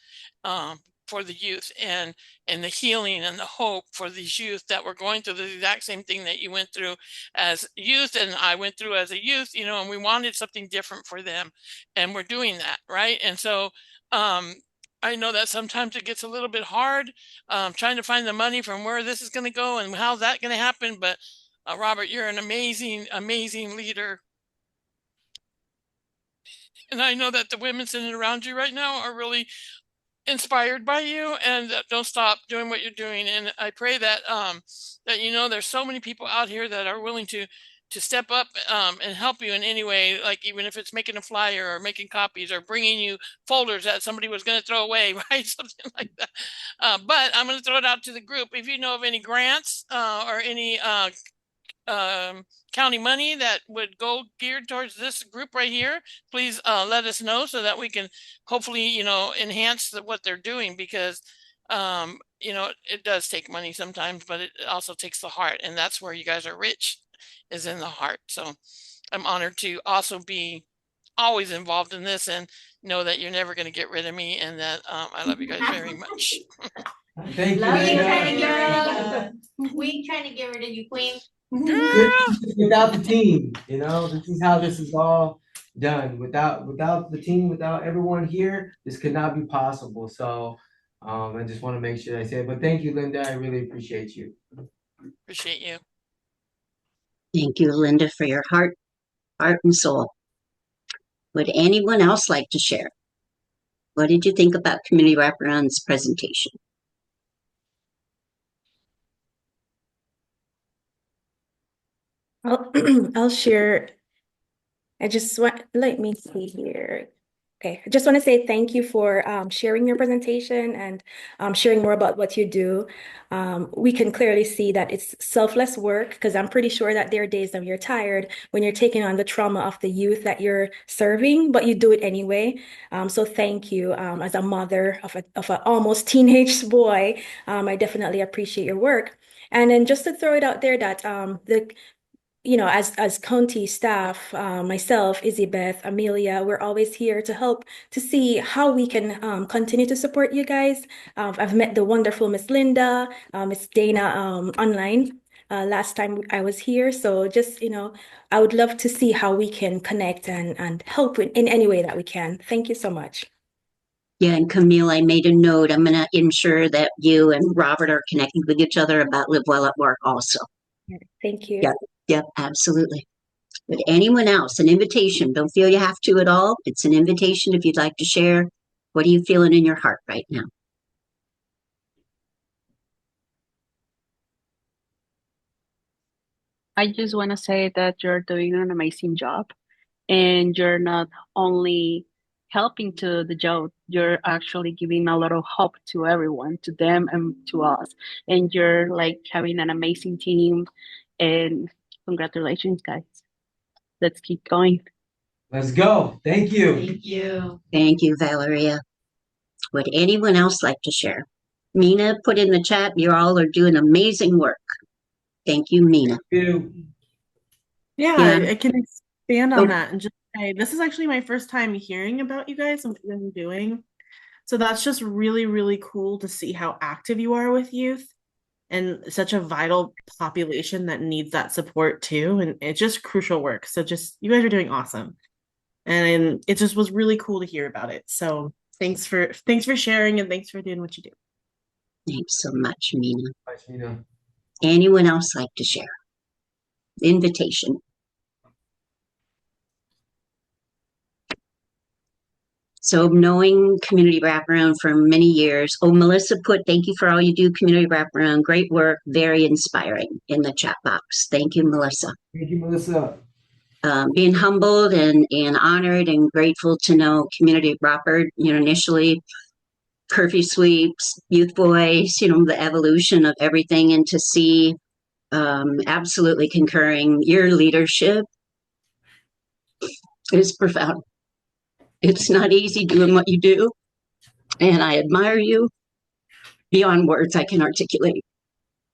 for the youth and the healing and the hope for these youth that were going through the exact same thing that you went through as youth and I went through as a youth, and we wanted something different for them, and we're doing that, right? And so I know that sometimes it gets a little bit hard trying to find the money from where this is going to go and how's that going to happen. But Robert, you're an amazing, amazing leader. And I know that the women sitting around you right now are really inspired by you, and don't stop doing what you're doing. And I pray that that there's so many people out here that are willing to step up and help you in any way, like even if it's making a flyer or making copies or bringing you folders that somebody was going to throw away, right? Something like that. But I'm going to throw it out to the group. If you know of any grants or any county money that would go geared towards this group right here, please let us know so that we can hopefully, enhance what they're doing, because it does take money sometimes, but it also takes the heart, and that's where you guys are rich, is in the heart. So I'm honored to also be always involved in this and know that you're never going to get rid of me, and that I love you guys very much. Thank you, Love you, Linda. trying to get we ain't trying to get rid of you, queen. Without the team, this is how this is all done. Without the team, without everyone here, this could not be possible. So I just want to make sure I say it. But thank you, Linda. I really appreciate you. Appreciate you. Thank you, Linda, for your heart and soul. Would anyone else like to share? What did you think about Community Wraparound's presentation? I'll I'll share. I just want, let me see here. Okay, I just want to say thank you for sharing your presentation and sharing more about what you do. We can clearly see that it's selfless work because I'm pretty sure that there are days when you're tired, when you're taking on the trauma of the youth that you're serving, but you do it anyway. So thank you. As a mother of an almost teenage boy, I definitely appreciate your work. And then just to throw it out there that as county staff, myself, Izzy-Beth, Amelia, we're always here to help to see how we can continue to support you guys. I've met the wonderful Miss Linda, Miss Dana online last time I was here. So just, I would love to see how we can connect and help in any way that we can. Thank you so much. Yeah, and Camille, I made a note. I'm going to ensure that you and Robert are connecting with each other about Live Well at Work also. Thank you. Yep, yep, absolutely. But anyone else, an invitation. Don't feel you have to at all. It's an invitation if you'd like to share. What are you feeling in your heart right now? I just want to say that you're doing an amazing job and you're not only helping to the job, you're actually giving a lot of hope to everyone, to them and to us. And you're like having an amazing team and congratulations, guys. Let's keep going. Let's go. Thank you. Thank you. Thank you, Valeria. Would anyone else like to share? Mina put in the chat, you all are doing amazing work. Thank you, Mina. You. Yeah, I can expand on Oh. that and just say this is actually my first time hearing about you guys and what you're doing. So that's just really, really cool to see how active you are with youth and such a vital population that needs that support too. And it's just crucial work. So just you guys are doing awesome. And it just was really cool to hear about it. So thanks for sharing and thanks for doing what you do. Thanks so much, Mina. Thanks, Mina. Anyone else like to share? Invitation. So knowing community wraparound for many years. Oh, Melissa put, thank you for all you do, community wraparound. Great work, very inspiring in the chat box. Thank you, Melissa. Thank you, Melissa. Being humbled and honored and grateful to know community wrapper, initially curfew sweeps, youth voice, the evolution of everything, and to see absolutely concurring your leadership is profound. It's not easy doing what you do, and I admire you beyond words I can articulate.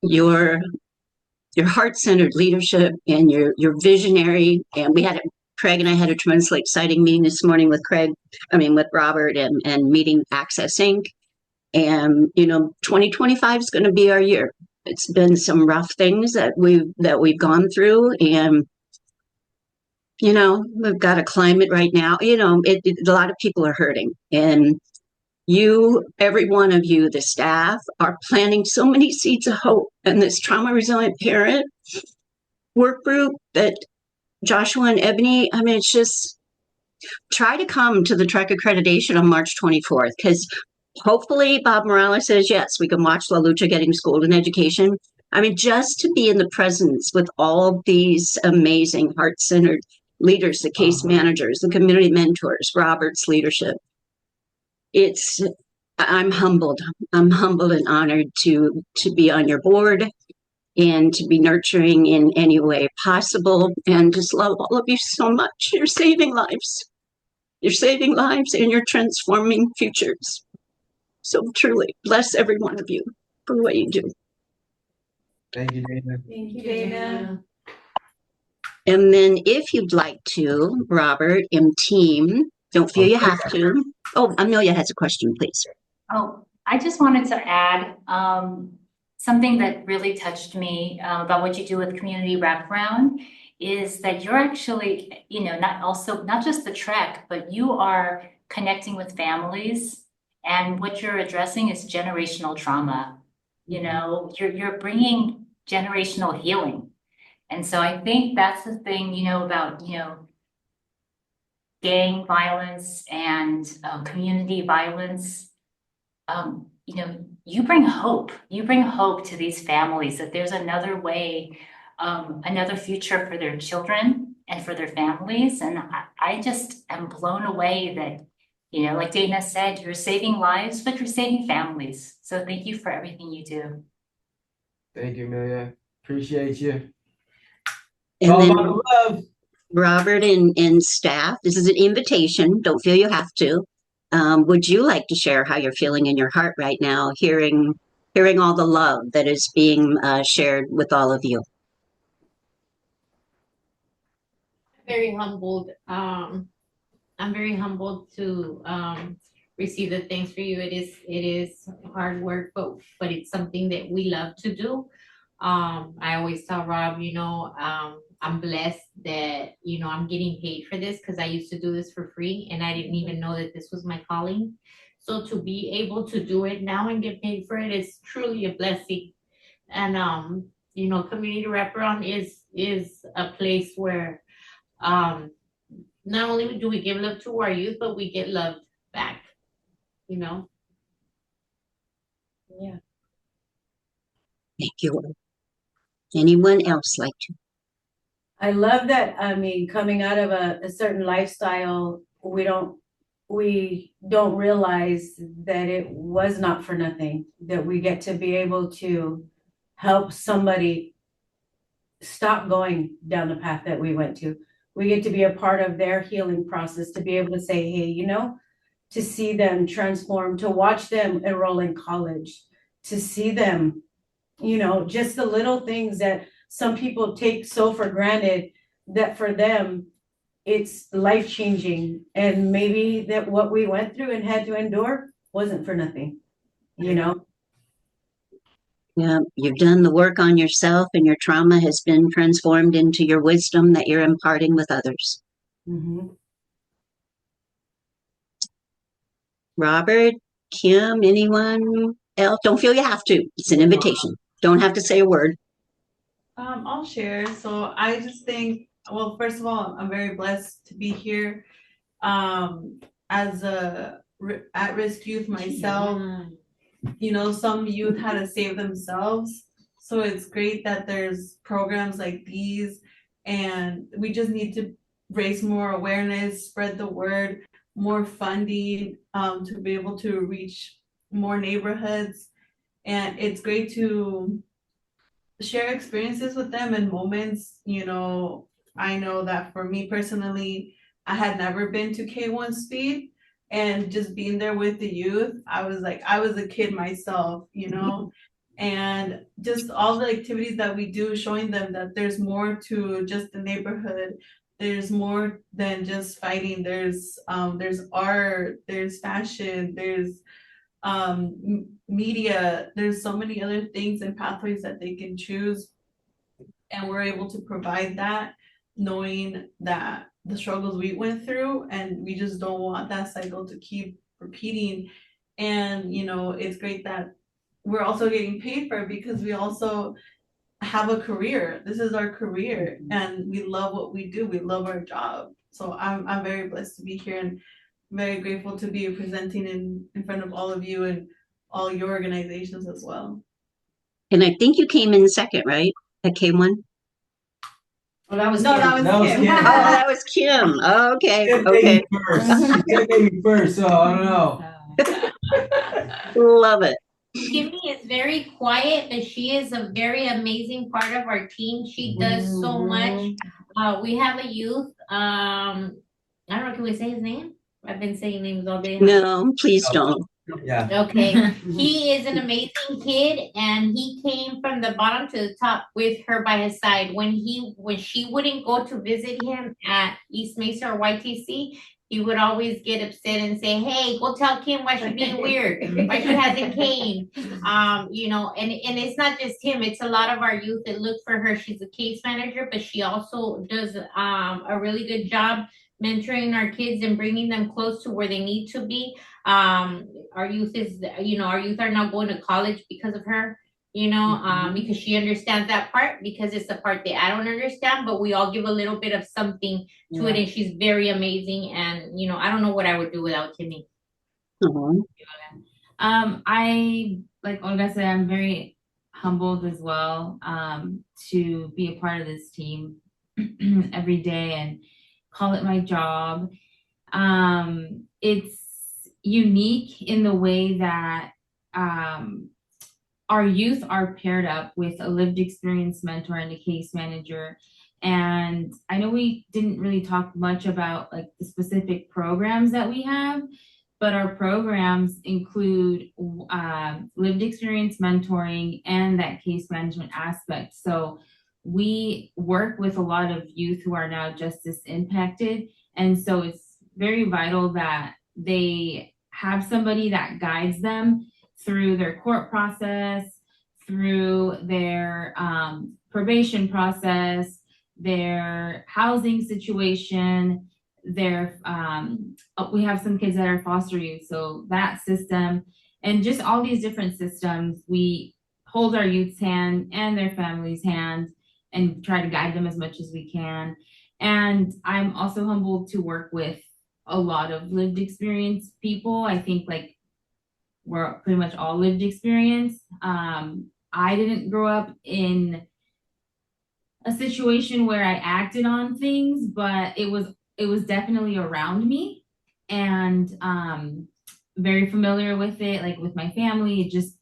Your heart-centered leadership and your visionary, and Craig and I had a tremendously exciting meeting this morning with Robert and meeting Access Inc. And 2025 is going to be our year. It's been some rough things that we've gone through, and we've got a climate right now. A lot of people are hurting, and every one of you, the staff, are planting so many seeds of hope. And this trauma resilient parent work group that Joshua and Ebony, it's just try to come to the Trek accreditation on March 24th, because hopefully Bob Morales says, yes, we can watch La Lucha getting schooled in education. Just to be in the presence with all these amazing heart-centered leaders, the case managers, the community mentors, Robert's leadership. I'm humbled. I'm humbled and honored to be on your board and to be nurturing in any way possible, and just love all of you so much. You're saving lives. You're saving lives and you're transforming futures. So truly, bless every one of you for what you do. Thank you, Dana. Thank you, Dana. And then if you'd like to, Robert and team, don't feel you have to. Oh, Amelia has a question, please. Oh, I just wanted to add something that really touched me about what you do with community wraparound is that you're actually, not just the Trek, but you are connecting with families, and what you're addressing is generational trauma. You're bringing generational healing, and so I think that's the thing, about gang violence and community violence. You bring hope. You bring hope to these families that there's another way, another future for their children and for their families. And I just am blown away that You know, like Dana said, you're saving lives, but you're saving families. So thank you for everything you do. Thank you, Amelia. Appreciate you. And All then about the love. Robert and staff, this is an invitation. Don't feel you have to. Would you like to share how you're feeling in your heart right now, hearing all the love that is being shared with all of you? Very humbled. I'm very humbled to receive the thanks for you. It is hard work, but it's something that we love to do. I always tell Rob, I'm blessed that I'm getting paid for this because I used to do this for free and I didn't even know that this was my calling. So to be able to do it now and get paid for it is truly a blessing. And community wraparound is a place where um not only do we give love to our youth, but we get love back, you know? Yeah. Thank you. Anyone else like to? I love that. I mean, coming out of a certain lifestyle, we don't realize that it was not for nothing, that we get to be able to help somebody stop going down the path that we went to. We get to be a part of their healing process, to be able to say, hey, to see them transform, to watch them enroll in college, to see them, just the little things that some people take so for granted, that for them, it's life changing. And maybe that what we went through and had to endure wasn't for nothing, you know? Yeah, you've done the work on yourself and your trauma has been transformed into your wisdom that you're imparting with others. Mhm. Robert, Kim, anyone else? Don't feel you have to. It's an invitation. Don't have to say a word. I'll share. So I just think, well, first of all, I'm very blessed to be here. As a at-risk youth myself, some youth had to save themselves. So it's great that there's programs like these, and we just need to raise more awareness, spread the word, more funding, to be able to reach more neighborhoods. And it's great to share experiences with them and moments. I know that for me personally, I had never been to K1 speed, and just being there with the youth, I was a kid myself, and just all the activities that we do, showing them that there's more to just the neighborhood. There's more than just fighting. There's art, there's fashion, there's media. There's so many other things and pathways that they can choose, and we're able to provide that, knowing that the struggles we went through, and we just don't want that cycle to keep repeating. And it's great that we're also getting paid for it, because we also have a career. This is our career, and we love what we do. We love our job. So I'm very blessed to be here, and very grateful to be presenting in front of all of you and all your organizations as well. And I think you came in second, right? At K1? Well, that was No, Kim. that was Kim. Oh, that was Kim. Okay, Kim okay. came first. Kim came first, so I don't know. Love it. Kimmy is very quiet, but she is a very amazing part of our team. She does so much. We have a youth. I don't know. Can we say his name? I've been saying names all day. No, please don't. Yeah. Okay. He is an amazing kid, and he came from the bottom to the top with her by his side. When she wouldn't go to visit him at East Mesa or YTC, he would always get upset and say, "Hey, go tell Kim why she's being weird, why she hasn't came." And it's not just him; it's a lot of our youth that look for her. She's a case manager, but she also does a really good job mentoring our kids and bringing them close to where they need to be. Our youth are now going to college because of her, because she understands that part, because it's the part that I don't understand, but we all give a little bit of something to it, and she's very amazing. And I don't know what I would do without Kimmy. I, like Olga said, I'm very humbled as well, to be a part of this team every day and call it my job. It's unique in the way that our youth are paired up with a lived experience mentor and a case manager. And I know we didn't really talk much about like the specific programs that we have, but our programs include lived experience mentoring and that case management aspect. So we work with a lot of youth who are now justice impacted. And so it's very vital that they have somebody that guides them through their court process, through their probation process, their housing situation, their we have some kids that are foster youth, so that system, and just all these different systems, we hold our youth's hand and their family's hand and try to guide them as much as we can. And I'm also humbled to work with a lot of lived experience people. I think like we're pretty much all lived experience. I didn't grow up in a situation where I acted on things, but it was definitely around me, and very familiar with it, like with my family. It just,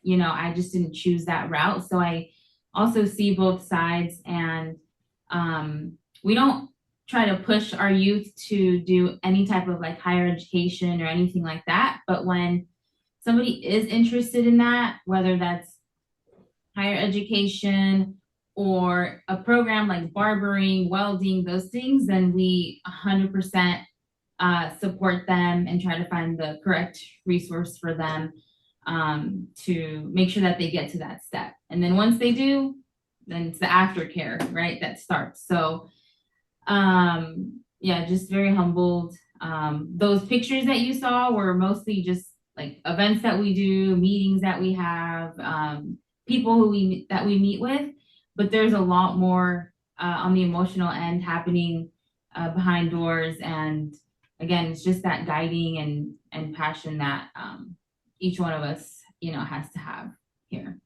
I just didn't choose that route. So I also see both sides, and we don't try to push our youth to do any type of like higher education or anything like that. But when somebody is interested in that, whether that's higher education or a program like barbering, welding, those things, then we 100% support them and try to find the correct resource for them to make sure that they get to that step. And then once they do, then it's the aftercare, right, that starts. So yeah, just very humbled. Those pictures that you saw were mostly just like events that we do, meetings that we have, people who we meet with, but there's a lot more on the emotional end happening behind doors. And again, it's just that guiding and passion that each one of us, has to have here.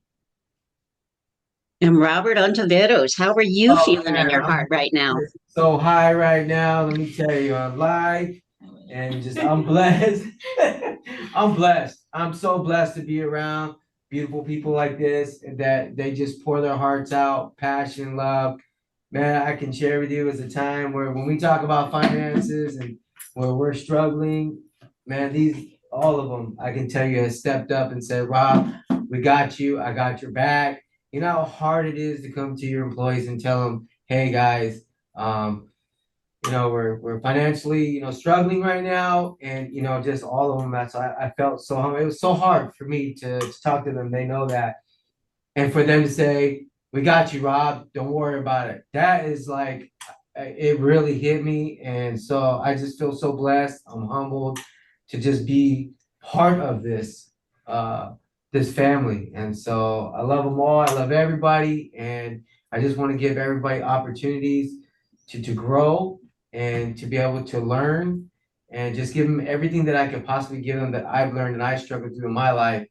And Robert Ontiveros, how are you feeling in your I'm heart right now? so high right now. Let me tell you, I'm live and just I'm blessed. I'm blessed. I'm so blessed to be around beautiful people like this that they just pour their hearts out, passion, love. Man, I can share with you as a time where when we talk about finances and where we're struggling, man, all of them, I can tell you, has stepped up and said, Rob, we got you. I got your back. You know how hard it is to come to your employees and tell them, hey guys, we're financially, struggling right now, and just all of them. That's I felt so humble. It was so hard for me to talk to them. They know that, and for them to say, "We got you, Rob. Don't worry about it." That is like, it really hit me, and so I just feel so blessed. I'm humbled to just be part of this family, and so I love them all. I love everybody, and I just want to give everybody opportunities to grow and to be able to learn, and just give them everything that I could possibly give them that I've learned and I struggled through in my life.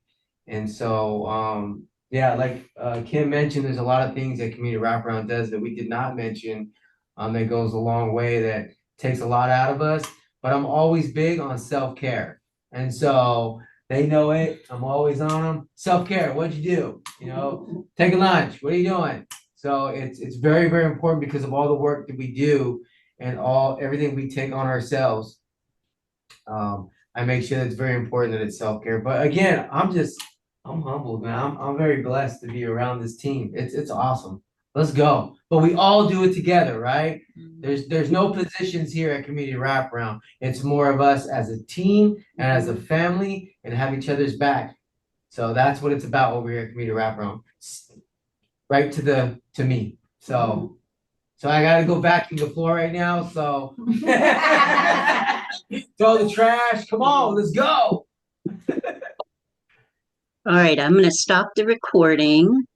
And so, yeah, like Kim mentioned, there's a lot of things that Community Wraparound does that we did not mention, that goes a long way, that takes a lot out of us. But I'm always big on self-care. And so they know it. I'm always on them. Self-care, what'd you do? Take a lunch. What are you doing? So it's very, very important because of all the work that we do and everything we take on ourselves. I make sure it's very important that it's self-care. But again, I'm humbled, man. I'm very blessed to be around this team. It's awesome. Let's go. But we all do it together, right? There's no positions here at Community Wraparound. It's more of us as a team and as a family and have each other's back. So that's what it's about over here at Community Wraparound. Right to me. So I gotta go vacuum the floor right now. So throw the trash. Come on, let's go. All right, I'm going to stop the recording.